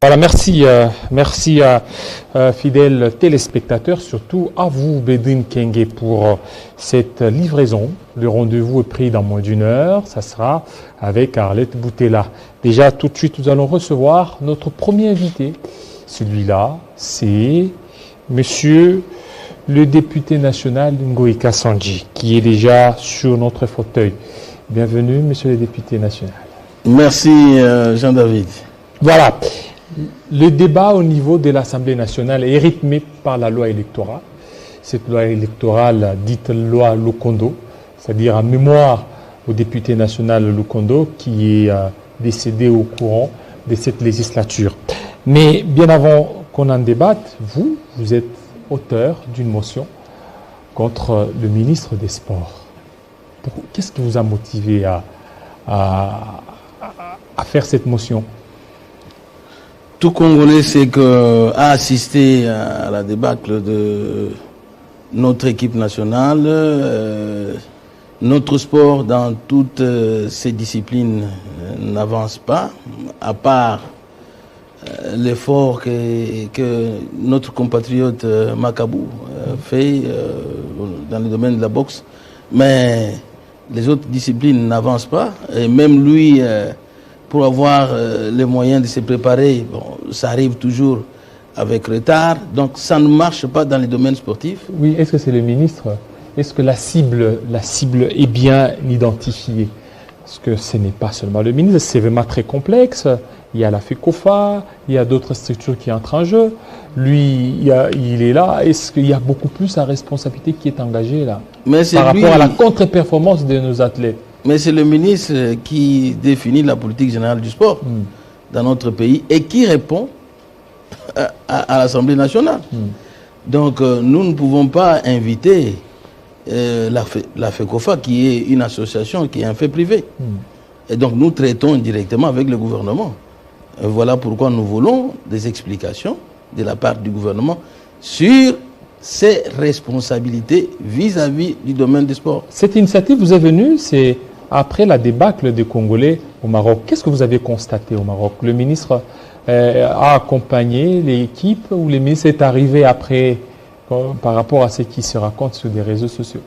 Voilà, merci à fidèles téléspectateurs, surtout à vous, Bédine Kenge, pour cette livraison. Le rendez-vous est pris dans moins d'une heure. Ça sera avec Arlette Boutella. Déjà, tout de suite, nous allons recevoir notre premier invité. Celui-là, c'est Monsieur le député national Ngoïka Sandji, qui est déjà sur notre fauteuil. Bienvenue, Monsieur le député national. Merci, Jean-David. Voilà. Le débat au niveau de l'Assemblée nationale est rythmé par la loi électorale. Cette loi électorale dite loi Lukondo, c'est-à-dire en mémoire au député national Lukondo qui est décédé au courant de cette législature. Mais bien avant qu'on en débatte, vous êtes auteur d'une motion contre le ministre des Sports. Qu'est-ce qui vous a motivé à faire cette motion? Tout Congolais sait a assisté à la débâcle de notre équipe nationale. Notre sport dans toutes ses disciplines n'avance pas, à part l'effort que notre compatriote Macabou fait dans le domaine de la boxe. Mais les autres disciplines n'avancent pas. Et même lui, pour avoir les moyens de se préparer, bon, ça arrive toujours avec retard. Donc ça ne marche pas dans les domaines sportifs. Oui, est-ce que c'est le ministre? Est-ce que la cible est bien identifiée? Parce que ce n'est pas seulement le ministre, c'est vraiment très complexe. Il y a la FECOFA, il y a d'autres structures qui entrent en jeu. Lui, il est là. Est-ce qu'il y a beaucoup plus sa responsabilité qui est engagée là par rapport à la contre-performance de nos athlètes? Mais c'est le ministre qui définit la politique générale du sport dans notre pays et qui répond à l'Assemblée nationale. Donc nous ne pouvons pas inviter la FECOFA qui est une association, qui est un fait privé. Et donc nous traitons directement avec le gouvernement. Voilà pourquoi nous voulons des explications de la part du gouvernement sur ses responsabilités vis-à-vis du domaine du sport. Cette initiative vous est venue, c'est après la débâcle des Congolais au Maroc. Qu'est-ce que vous avez constaté au Maroc? Le ministre a accompagné l'équipe ou le ministre est arrivé après par rapport à ce qui se raconte sur les réseaux sociaux?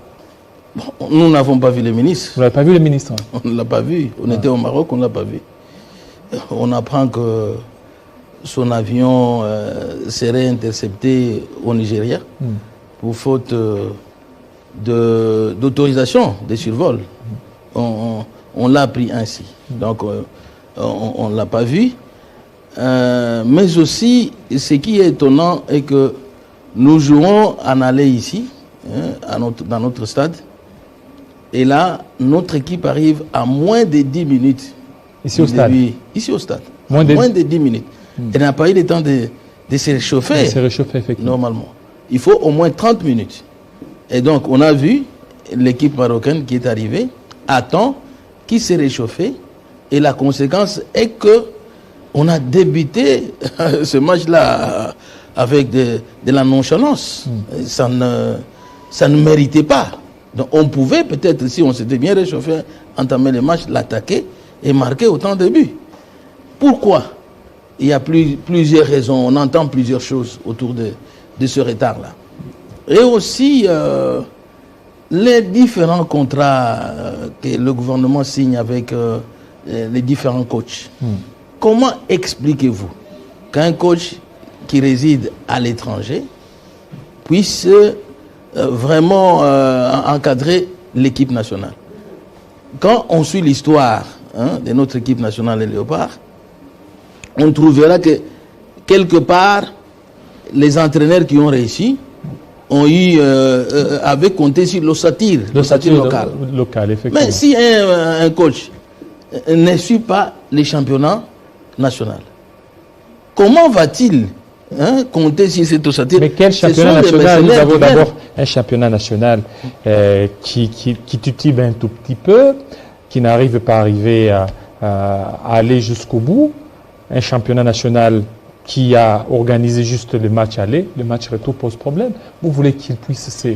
Bon, nous n'avons pas vu le ministre. Vous n'avez pas vu le ministre? On ne l'a pas vu. On était au Maroc, on ne l'a pas vu. On apprend que son avion serait intercepté au Nigeria pour faute d'autorisation de survol. On l'a appris ainsi. Donc on ne l'a pas vu. Mais aussi, ce qui est étonnant est que nous jouons en aller ici, dans notre stade. Et là, notre équipe arrive à moins de 10 minutes. Ici au stade? Ici au stade. Moins de 10 minutes. Elle n'a pas eu le temps de se réchauffer. De se réchauffer, effectivement. Normalement. Il faut au moins 30 minutes. Et donc, on a vu l'équipe marocaine qui est arrivée à temps, qui s'est réchauffée. Et la conséquence est que on a débuté ce match-là avec de la nonchalance. Ça ne méritait pas. Donc, on pouvait peut-être, si on s'était bien réchauffé, entamer le match, l'attaquer et marquer autant de buts. Pourquoi? Il y a plusieurs raisons. On entend plusieurs choses autour de ce retard-là. Et aussi, les différents contrats que le gouvernement signe avec les différents coachs. Comment expliquez-vous qu'un coach qui réside à l'étranger puisse vraiment encadrer l'équipe nationale? Quand on suit l'histoire de notre équipe nationale des Léopards, on trouvera que quelque part, les entraîneurs qui ont réussi avaient compté sur l'ossature local, effectivement. Mais si un coach ne suit pas les championnats nationaux, comment va-t-il compter sur cette ossature? Mais quel championnat national? Nous avons d'abord un championnat national qui titube un tout petit peu, qui n'arrive pas à aller jusqu'au bout. Un championnat national qui a organisé juste le match aller, le match retour pose problème. Vous voulez qu'il puisse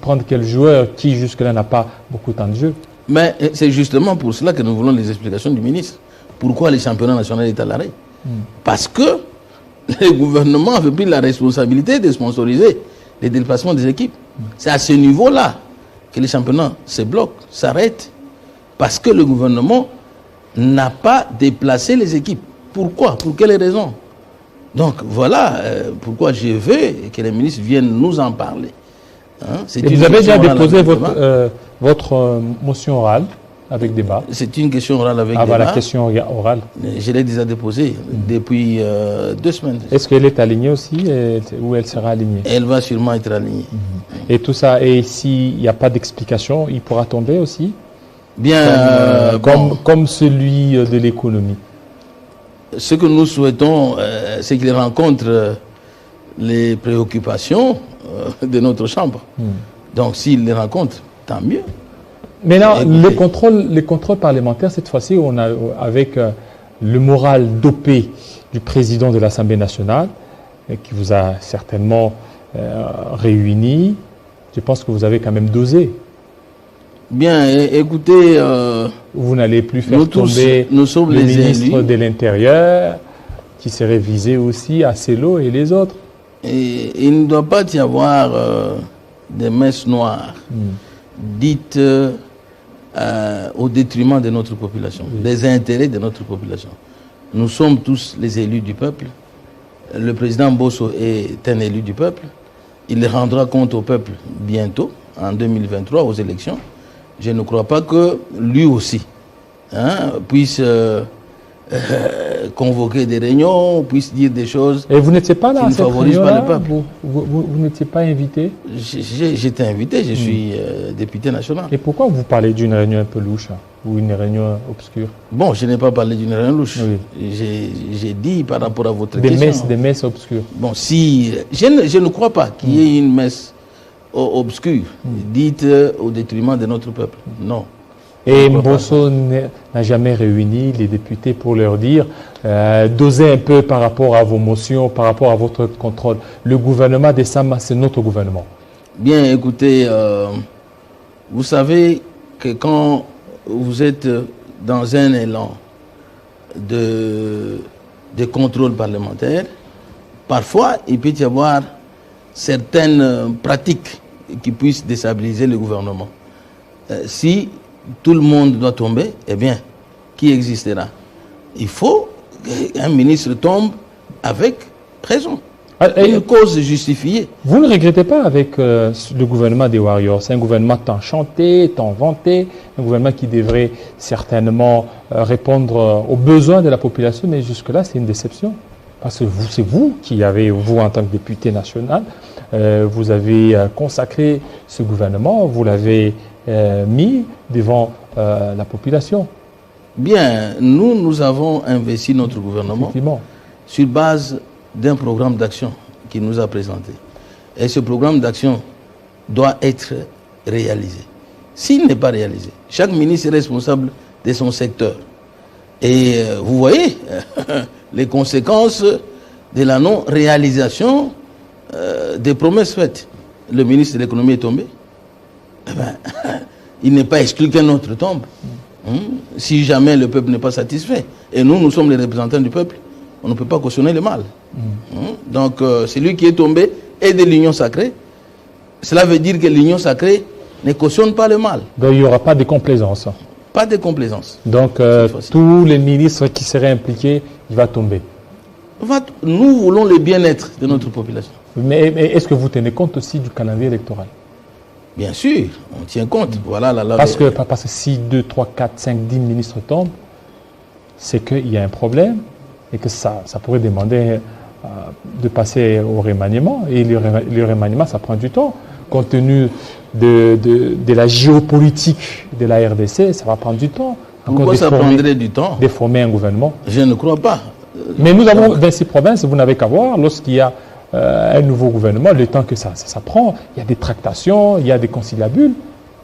prendre quel joueur qui jusque-là n'a pas beaucoup de temps de jeu? Mais c'est justement pour cela que nous voulons les explications du ministre. Pourquoi le championnat national est à l'arrêt? Parce que le gouvernement avait pris la responsabilité de sponsoriser les déplacements des équipes. C'est à ce niveau-là que les championnats se bloquent, s'arrêtent. Parce que le gouvernement n'a pas déplacé les équipes. Pourquoi? Pour quelles raisons? Donc voilà pourquoi je veux que les ministres viennent nous en parler. Hein? Et vous avez déjà déposé votre motion orale avec débat? C'est une question orale avec débat. Ah, voilà, la question orale. Je l'ai déjà déposée depuis 2 semaines. Est-ce qu'elle est alignée aussi ou elle sera alignée? Elle va sûrement être alignée. Et tout ça, et s'il n'y a pas d'explication, il pourra tomber aussi? Bien, comme celui de l'économie. Ce que nous souhaitons, c'est qu'il rencontre les préoccupations de notre Chambre. Donc s'il les rencontre, tant mieux. Maintenant, les contrôles parlementaires, cette fois-ci, on a avec le moral dopé du président de l'Assemblée nationale, qui vous a certainement réunis. Je pense que vous avez quand même dosé. Bien, écoutez... vous n'allez plus faire tomber le ministre de l'Intérieur, qui serait visé aussi à Celo et les autres. Et il ne doit pas y avoir des messes noires dites au détriment de notre population, des intérêts de notre population. Nous sommes tous les élus du peuple. Le président Bosso est un élu du peuple. Il rendra compte au peuple bientôt, en 2023, aux élections. Je ne crois pas que lui aussi puisse convoquer des réunions, puisse dire des choses. Et vous n'étiez pas là à cette réunion-là? Vous n'étiez pas invité? J'étais invité, je suis député national. Et pourquoi vous parlez d'une réunion un peu louche ou une réunion obscure? Bon, je n'ai pas parlé d'une réunion louche. Oui. J'ai dit par rapport à votre question. Des messes obscures. Bon, si je ne crois pas qu'il y ait une messe obscure, dite au détriment de notre peuple. Non. Et Bosso n'a jamais réuni les députés pour leur dire dosez un peu par rapport à vos motions, par rapport à votre contrôle. Le gouvernement des Sama, c'est notre gouvernement. Bien, écoutez, vous savez que quand vous êtes dans un élan de contrôle parlementaire, parfois il peut y avoir certaines pratiques qui puissent déstabiliser le gouvernement. Si tout le monde doit tomber, eh bien, qui existera? Il faut qu'un ministre tombe avec raison. Une cause justifiée. Vous ne regrettez pas avec le gouvernement des Warriors? C'est un gouvernement tant chanté, tant vanté, un gouvernement qui devrait certainement répondre aux besoins de la population, mais jusque-là, c'est une déception. Parce que c'est vous qui avez, vous en tant que député national, vous avez consacré ce gouvernement, vous l'avez mis devant la population. Bien, nous avons investi notre gouvernement sur base d'un programme d'action qu'il nous a présenté. Et ce programme d'action doit être réalisé. S'il n'est pas réalisé, chaque ministre est responsable de son secteur. Et vous voyez les conséquences de la non-réalisation des promesses faites. Le ministre de l'économie est tombé. Eh ben, il n'est pas exclu qu'un autre tombe. Si jamais le peuple n'est pas satisfait. Et nous sommes les représentants du peuple. On ne peut pas cautionner le mal. Donc, celui qui est tombé est de l'union sacrée. Cela veut dire que l'union sacrée ne cautionne pas le mal. Donc, il n'y aura pas de complaisance. Pas de complaisance. Donc, tous les ministres qui seraient impliqués, il va tomber. Nous voulons le bien-être de notre population. Mais est-ce que vous tenez compte aussi du calendrier électoral? Bien sûr, on tient compte. Voilà parce que si 2, 3, 4, 5, 10 ministres tombent, c'est qu'il y a un problème et que ça pourrait demander de passer au remaniement. Et le remaniement, ça prend du temps. Compte tenu de la géopolitique de la RDC, ça va prendre du temps. Pourquoi ça prendrait du temps? De former un gouvernement. Je ne crois pas. Mais nous avons 26 provinces, vous n'avez qu'à voir, lorsqu'il y a un nouveau gouvernement, le temps que ça prend, il y a des tractations, il y a des conciliabules.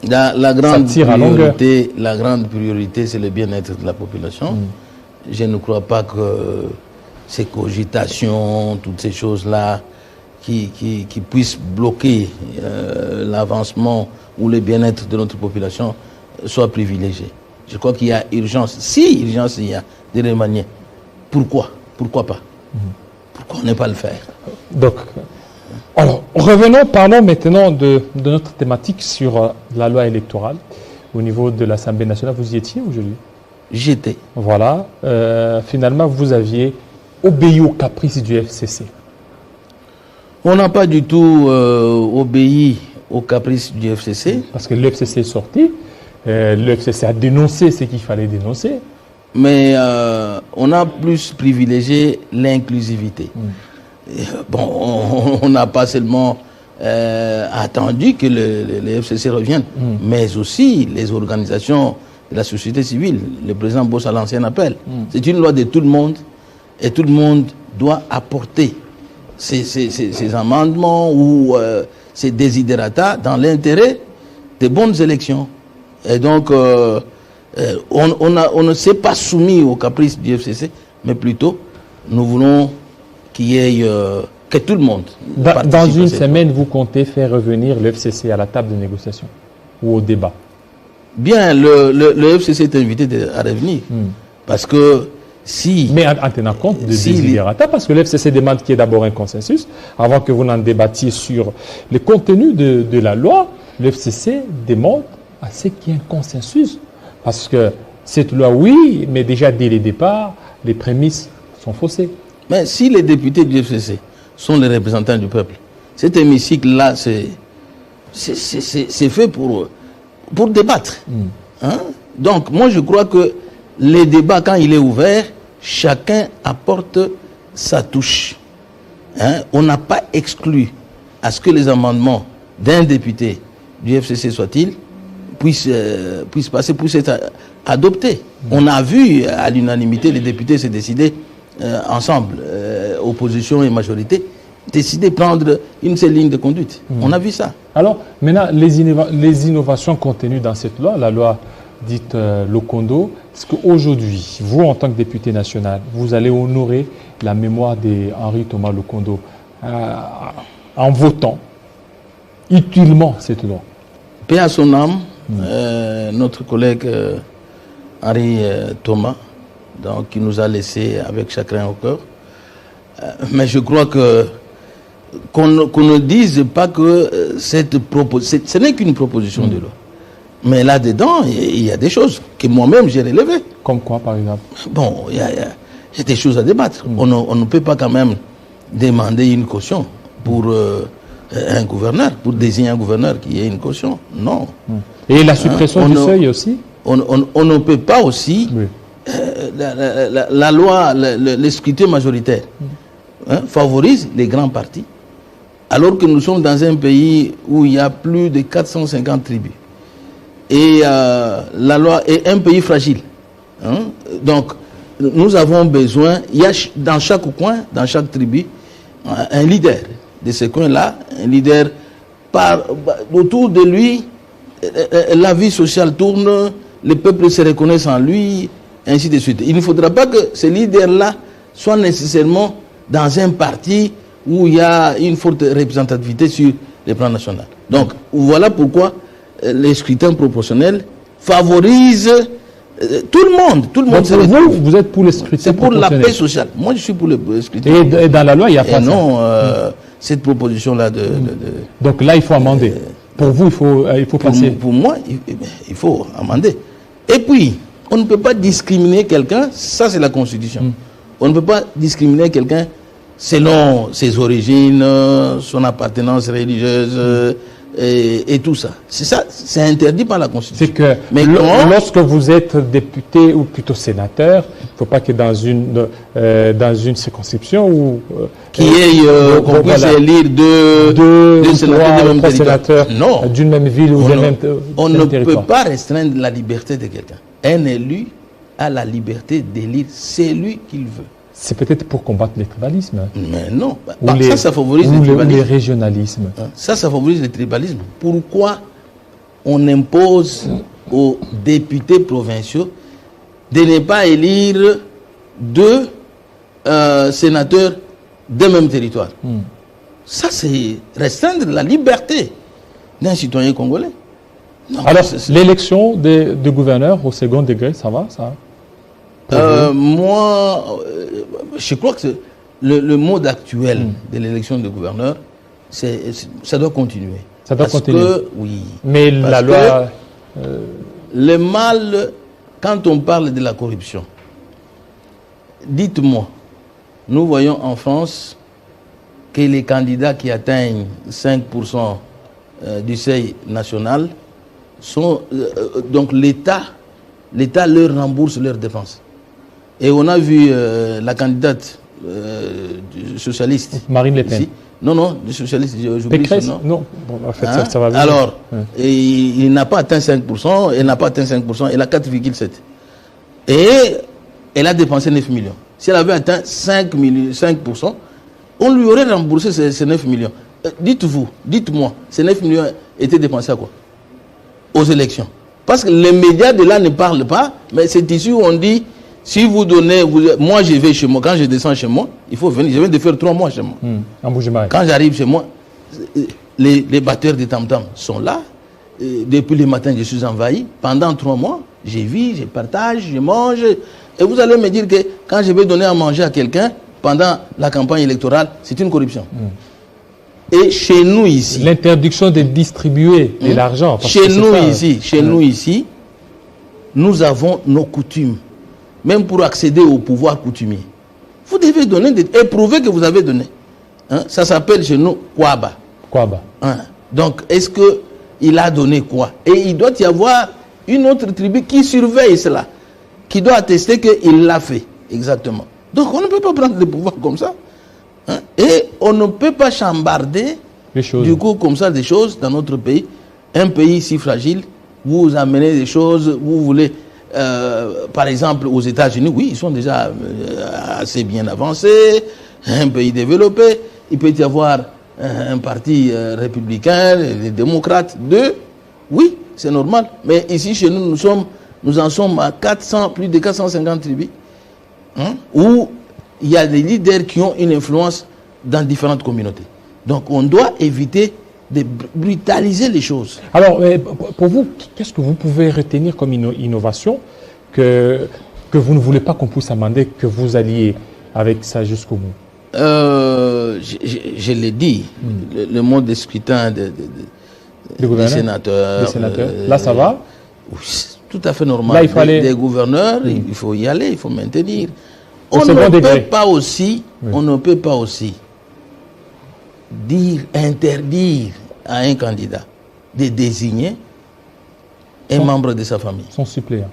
La grande priorité, c'est le bien-être de la population. Je ne crois pas que ces cogitations, toutes ces choses-là, qui puissent bloquer l'avancement ou le bien-être de notre population soient privilégiées. Je crois qu'il y a urgence. Si urgence il y a de remanier, pourquoi? pourquoi pas? Pourquoi ne pas le faire? Donc, alors, revenons, parlons maintenant de notre thématique sur la loi électorale au niveau de l'Assemblée nationale. Vous y étiez aujourd'hui? J'étais. Voilà. Finalement, vous aviez obéi aux caprices du FCC. On n'a pas du tout obéi aux caprices du FCC. Parce que le FCC est sorti. Le FCC a dénoncé ce qu'il fallait dénoncer. Mais on a plus privilégié l'inclusivité. Bon, on n'a pas seulement attendu que le FCC revienne, mais aussi les organisations de la société civile. Le président Boss a lancé un appel. C'est une loi de tout le monde et tout le monde doit apporter ces amendements ou ces desiderata dans l'intérêt des bonnes élections. Et donc, on ne s'est pas soumis aux caprices du FCC, mais plutôt, nous voulons qu'il y ait que tout le monde. Dans une semaine, vous comptez faire revenir le FCC à la table de négociation ou au débat? Bien, le FCC est invité à revenir. Parce que si... Mais en tenant compte de desiderata, parce que le FCC demande qu'il y ait d'abord un consensus, avant que vous n'en débattiez sur le contenu de la loi, le FCC demande à ce qu'il y ait un consensus. Parce que cette loi, oui, mais déjà dès le départ, les prémices sont faussées. Mais si les députés du FCC sont les représentants du peuple, cet hémicycle-là, c'est fait pour débattre. Hein? Donc, moi, je crois que les débats, quand il est ouvert, chacun apporte sa touche. Hein? On n'a pas exclu à ce que les amendements d'un député du FCC soit-il puissent passer, puissent être adoptés. On a vu à l'unanimité les députés se décider ensemble, opposition et majorité, décider de prendre une seule ligne de conduite. On a vu ça. Alors, maintenant, les innovations contenues dans cette loi, la loi dite Lokondo, est-ce qu'aujourd'hui, vous, en tant que député national, vous allez honorer la mémoire d'Henri Thomas Lokondo en votant utilement cette loi? Paix à son âme, notre collègue Henri Thomas, donc, qui nous a laissé avec chagrin au cœur. Mais je crois qu'on ne dise pas que ce n'est qu'une proposition de loi. Mais là-dedans, il y a des choses que moi-même j'ai relevées. Comme quoi, par exemple? Bon, il y a des choses à débattre. On ne peut pas quand même demander une caution pour un gouverneur, pour désigner un gouverneur qui ait une caution. Non. Et la suppression du seuil aussi? On ne peut pas aussi... Oui. La loi, le scrutin majoritaire favorise les grands partis, alors que nous sommes dans un pays où il y a plus de 450 tribus. Et la loi est un pays fragile. Donc, nous avons besoin, il y a dans chaque coin, dans chaque tribu, un leader de ce coin-là, un leader autour de lui, la vie sociale tourne, le peuple se reconnaît en lui, ainsi de suite. Il ne faudra pas que ce leader-là soit nécessairement dans un parti où il y a une forte représentativité sur le plan national. Donc, voilà pourquoi les scrutins proportionnels favorisent tout le monde. Tout le monde. Donc, vous êtes pour les scrutins proportionnels? C'est pour la paix sociale. Moi, je suis pour les scrutins. Et dans la loi, il n'y a pas ça? Non, cette proposition-là Donc là, il faut amender. Pour vous, il faut passer? Pour moi, il faut amender. Et puis, on ne peut pas discriminer quelqu'un, ça c'est la Constitution. On ne peut pas discriminer quelqu'un selon ses origines, son appartenance religieuse et tout ça. C'est ça, c'est interdit par la Constitution. C'est que lorsque vous êtes député ou plutôt sénateur, il ne faut pas que dans une circonscription où qu'on puisse élire deux sénateurs d'une même ville ou d'un même territoire. On ne peut pas restreindre la liberté de quelqu'un. Un élu a la liberté d'élire celui qu'il veut. C'est peut-être pour combattre le tribalisme. Mais non. Ça favorise le tribalisme. Ou le régionalisme. Ça favorise le tribalisme. Pourquoi on impose aux députés provinciaux de ne pas élire deux sénateurs d'un même territoire? Ça, c'est restreindre la liberté d'un citoyen congolais. Non, alors, l'élection de gouverneurs au second degré, ça va, ça? Moi, Je crois que le mode actuel de l'élection de gouverneur, ça doit continuer. Ça doit continuer. Oui. Mais la loi... Le mal, quand on parle de la corruption, dites-moi, nous voyons en France que les candidats qui atteignent 5% du seuil national sont... donc l'État leur rembourse leurs dépenses. Et on a vu la candidate du socialiste... Marine Le Pen. Ici. Non, du socialiste, j'oublie son nom. Non, bon, en fait, ça va bien. Alors, il n'a pas atteint 5%, elle n'a pas atteint 5%, elle a 4,7%. Et elle a dépensé 9 millions. Si elle avait atteint 5%, on lui aurait remboursé ces 9 millions. Dites-moi, ces 9 millions étaient dépensés à quoi? Aux élections. Parce que les médias de là ne parlent pas, mais c'est ici où on dit, si vous donnez, moi je vais chez moi, quand je descends chez moi, il faut venir, je viens de faire 3 mois chez moi. En Bougie-Maï. Quand j'arrive chez moi, les batteurs de tam-tam sont là. Depuis le matin, je suis envahi. Pendant 3 mois, je vis, je partage, je mange. Et vous allez me dire que quand je vais donner à manger à quelqu'un, pendant la campagne électorale, c'est une corruption. Et chez nous ici... L'interdiction de distribuer de l'argent. Chez nous ici, nous avons nos coutumes. Même pour accéder au pouvoir coutumier. Vous devez donner, et prouver que vous avez donné. Hein? Ça s'appelle chez nous Kwaba. Kwaba. Hein? Donc, est-ce qu'il a donné quoi? Et il doit y avoir une autre tribu qui surveille cela, qui doit attester qu'il l'a fait. Exactement. Donc, on ne peut pas prendre le pouvoir comme ça. Hein? Et on ne peut pas chambarder, du coup, comme ça, des choses dans notre pays. Un pays si fragile, vous amenez des choses, vous voulez... par exemple, aux États-Unis, oui, ils sont déjà assez bien avancés, un pays développé. Il peut y avoir un parti républicain, des démocrates, oui, c'est normal. Mais ici, chez nous, nous en sommes à plus de 450 tribus, où il y a des leaders qui ont une influence dans différentes communautés. Donc, on doit éviter de brutaliser les choses. Alors, pour vous, qu'est-ce que vous pouvez retenir comme innovation que vous ne voulez pas qu'on puisse amender, que vous alliez avec ça jusqu'au bout? Je l'ai dit, le mode de scrutin des sénateurs. Là, ça va? Oui, tout à fait normal. Là, il faut aller... Des gouverneurs, il faut y aller, il faut maintenir. On ne peut pas aussi interdire à un candidat de désigner un membre de sa famille. Son suppléant.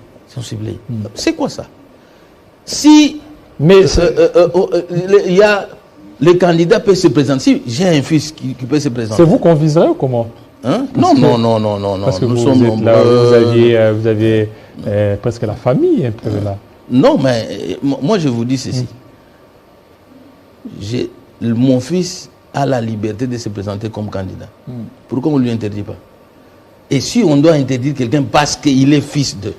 C'est quoi ça? Si le candidat peut se présenter, si j'ai un fils qui peut se présenter. C'est vous qu'on viserait ou comment? Hein? Non. Parce que nous vous sommes êtes là, vous aviez presque la famille un peu là. Non, mais moi je vous dis ceci. Mon fils a la liberté de se présenter comme candidat. Pourquoi on ne lui interdit pas? Et si on doit interdire quelqu'un parce qu'il est fils de,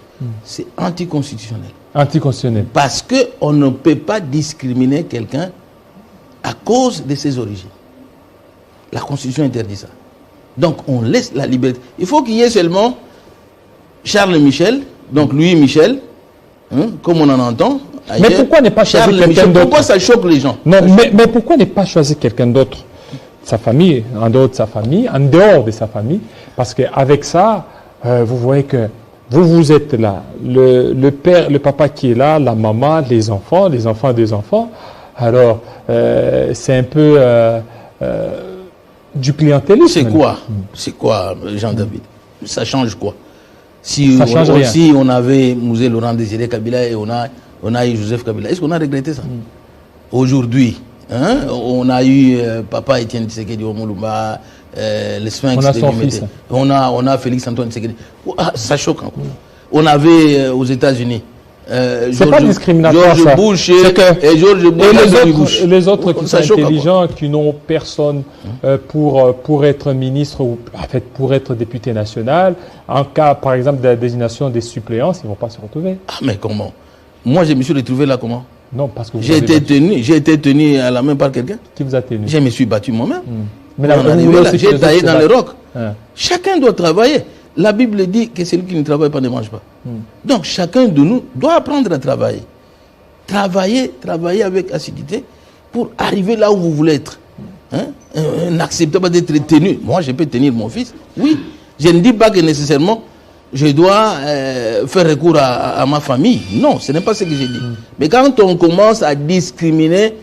c'est anticonstitutionnel. Anticonstitutionnel. Parce qu'on ne peut pas discriminer quelqu'un à cause de ses origines. La Constitution interdit ça. Donc on laisse la liberté. Il faut qu'il y ait seulement Charles Michel, donc Louis Michel, comme on en entend. Mais pourquoi ne pas choisir quelqu'un d'autre? Pourquoi ça choque les gens? Non, mais pourquoi ne pas choisir quelqu'un d'autre? Sa famille, en dehors de sa famille, en dehors de sa famille, parce qu'avec ça, vous voyez que vous êtes là, le père, le papa qui est là, la maman, les enfants des enfants. Alors, c'est un peu du clientélisme. C'est quoi, Jean-David? Ça change quoi? Si ça change rien. Si on avait Mouzé Laurent Désiré Kabila et on a eu Joseph Kabila, est-ce qu'on a regretté ça? Aujourd'hui, on a eu Papa Étienne Tshisekedi Omolumba, le Sphinx on a son fils. On a Félix Antoine Tshisekedi. Ça choque encore. On avait aux États-Unis c'est pas discriminatoire, George Bush et George Bush. Et les autres qui sont intelligents, qui n'ont personne pour être ministre ou en fait pour être député national, en cas par exemple de la désignation des suppléants, ils ne vont pas se retrouver. Ah mais comment? Moi je me suis retrouvé là comment? Non, parce que j'ai été tenu à la main par quelqu'un. Qui vous a tenu? Je me suis battu moi-même. Mais j'ai taillé dans le roc. Chacun doit travailler. La Bible dit que celui qui ne travaille pas ne mange pas. Donc chacun de nous doit apprendre à travailler. travaillez avec assiduité pour arriver là où vous voulez être. Hein? N'acceptez pas d'être tenu. Moi, je peux tenir mon fils. Oui, je ne dis pas que nécessairement je dois faire recours à ma famille. Non, ce n'est pas ce que j'ai dit. Mais quand on commence à discriminer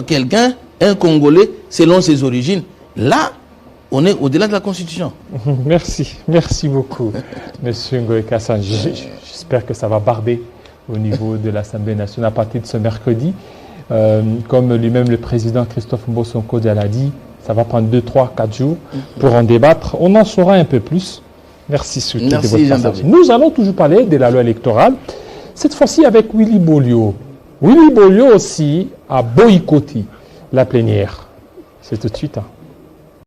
quelqu'un, un Congolais, selon ses origines, là, on est au-delà de la Constitution. Merci beaucoup, Monsieur Ngoé Kassan. J'espère que ça va barder au niveau de l'Assemblée nationale à partir de ce mercredi. Comme lui-même le président Christophe Mbosonko l'a dit, ça va prendre 2, 3, 4 jours pour en débattre. On en saura un peu plus. Merci surtout de votre passage. Nous allons toujours parler de la loi électorale, cette fois-ci avec Willy Bolio. Willy Bolio aussi a boycotté la plénière. C'est tout de suite.